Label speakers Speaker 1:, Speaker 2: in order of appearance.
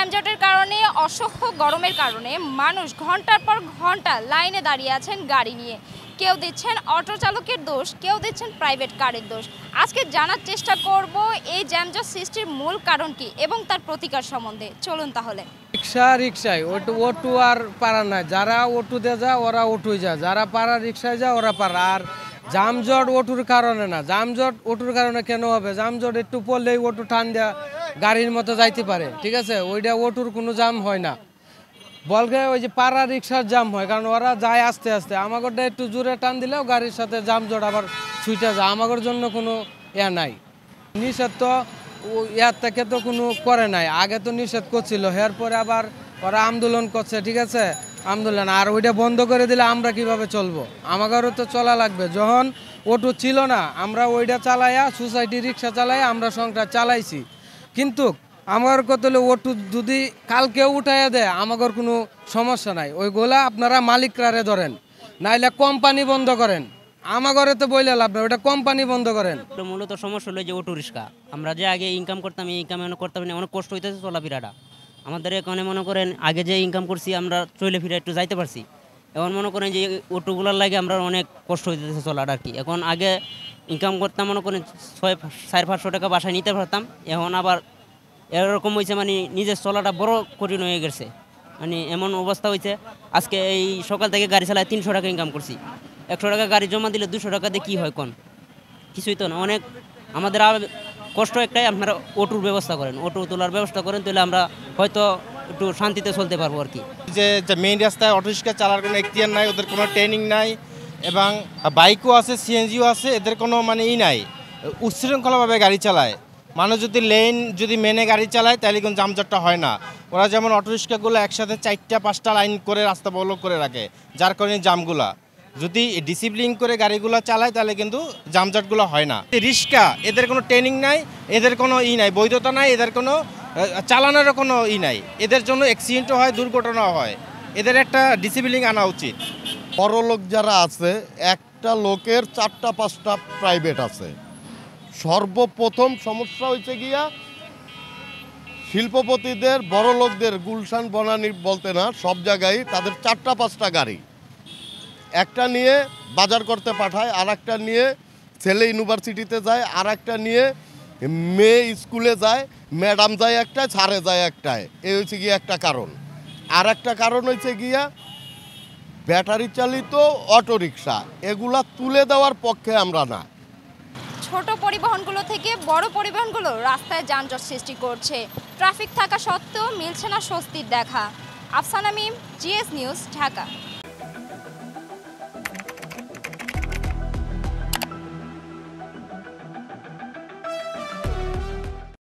Speaker 1: যানজটের কারণে অসহ্য গরমের কারণে মানুষ ঘন্টার পর ঘন্টা লাইনে দাঁড়িয়ে আছেন গাড়ি নিয়ে। কেউ দিচ্ছেন অটো চালকের দোষ, কেউ দিচ্ছেন প্রাইভেট কারের দোষ। আজকে জানার চেষ্টা করব এই যানজট সৃষ্টির মূল কারণ কি এবং তার প্রতিকার সম্বন্ধে। চলুন তাহলে।
Speaker 2: রিক্সায় ওটু আর পারা নাই, যারা ওটুতে যায় ওরা ওটুই যায়, যারা পারা রিক্সায় যায় ওরা পারা। আর জামজট ওটুর কারণে না, জামজট ওটুর কারণে কেন হবে? জামজট একটু পড়লেই ওটু টান দেয়া গাড়ির মতো যাইতে পারে, ঠিক আছে, ওইটা ওটুর কোনো জাম হয় না। বলকে ওই যে পাড়া রিক্সার জাম হয়, কারণ ওরা যায় আস্তে আস্তে। আমাগরটা একটু জোরে টান দিলেও গাড়ির সাথে জামজট আবার ছুটে যায়, আমাগর জন্য কোনো ইয়া নাই। নিষেধ তো ইয়ার থেকে তো কোনো করে নাই, আগে তো নিষেধ করছিল, এরপরে আবার ওরা আন্দোলন করছে, ঠিক আছে, আন্দোলন। আর ওইটা বন্ধ করে দিলে আমরা কিভাবে চলবো? আমাদেরও তো চলা লাগবে। যখন অটো ছিল না, আমরা ওইটা চালাইয়া সোসাইটি রিক্সা চালাইয়া আমরা সংসার চালাইছি। কিন্তু আমার কত ওটু যদি কালকেও উঠাইয়া দেয় আমাদের কোনো সমস্যা নাই, ওইগুলা আপনারা মালিকরারে ধরেন, নাইলে কোম্পানি বন্ধ করেন। আমাগরে তো বইলে লাভ না, ওটা কোম্পানি বন্ধ করেন।
Speaker 3: মূলত সমস্যা হলো যে অটো রিক্সা। আমরা যে আগে ইনকাম করতাম, এই ইনকাম করতাম না, অনেক কষ্ট হইতেছে চলাফেরাটা আমাদের। এখানে মনে করেন আগে যে ইনকাম করছি আমরা চলে ফিরে একটু যাইতে পারছি, এখন মনে করেন যে অটোগুলার লাগে আমরা অনেক কষ্ট হইতেছে চলাটা আর কি। এখন আগে ইনকাম করতাম মনে করেন 600-500 টাকা বাসায় নিতে পারতাম, এখন আবার এরকম হয়েছে, মানে নিজের চলাটা বড় কঠিন হয়ে গেছে। মানে এমন অবস্থা হয়েছে, আজকে এই সকাল থেকে গাড়ি চালায় 300 টাকা ইনকাম করছি। 100 টাকা গাড়ি জমা দিলে 200 টাকা দিয়ে কী হয়? কোন কিছুই তো না। অনেক আমাদের কষ্ট একটাই, আপনারা অটোর ব্যবস্থা করেন, অটো তোলার ব্যবস্থা করেন, তাহলে আমরা হয়তো একটু শান্তিতে চলতে পারবো আর কি।
Speaker 4: যে মেইন রাস্তায় অটো রিক্সা চালার কোনো এখতিয়ার নাই, ওদের কোনো ট্রেনিং নাই, এবং বাইকও আছে, সিএনজিও আছে, এদের কোনো মানে নাই, উচ্ছৃঙ্খলভাবে গাড়ি চালায়। মানুষ যদি লেন যদি মেনে গাড়ি চালায় তাহলে কোনো জামজটটা হয় না। ওরা যেমন অটো রিক্সাগুলো একসাথে 4টা-5টা লাইন করে রাস্তা বলক করে রাখে, যার কারণে জামগুলা, যদি ডিসিপ্লিন করে গাড়িগুলো চালায় তাহলে কিন্তু জামজটগুলো হয় না। রিক্সা এদের কোনো ট্রেনিং নাই, এদের কোনো নাই, বৈধতা নাই, এদের কোনো চালানোরও কোনো নাই, এদের জন্য অ্যাক্সিডেন্টও হয়, দুর্ঘটনাও হয়। এদের একটা ডিসিপ্লিন আনা উচিত।
Speaker 5: বড় লোক যারা আছে, একটা লোকের 4টা-5টা প্রাইভেট আছে। সর্বপ্রথম সমস্যা হয়েছে গিয়া শিল্পপতিদের, বড় লোকদের, গুলশান বনানী বলতে না, সব জায়গায় তাদের 4টা-5টা গাড়ি, একটা নিয়ে বাজার করতে পাঠায়, আর একটা নিয়ে ছেলে ইউনিভার্সিটিতে যায়, আর একটা নিয়ে মেয়ে স্কুলে যায়, ম্যাডাম যায় একটায়, ছাড়ে যায় একটায়। এই হচ্ছে গিয়ে একটা কারণ। আর একটা কারণ হচ্ছে গিয়া ব্যাটারি চালিত অটোরিকশা, এগুলা তুলে দেওয়ার পক্ষে আমরা না।
Speaker 1: ছোট পরিবহনগুলো থেকে বড় পরিবহনগুলো রাস্তায় যানজট সৃষ্টি করছে। ট্রাফিক থাকা সত্ত্বেও মিলছে না স্বস্তির দেখা। আফসানা মিম, জিএস নিউজ, ঢাকা।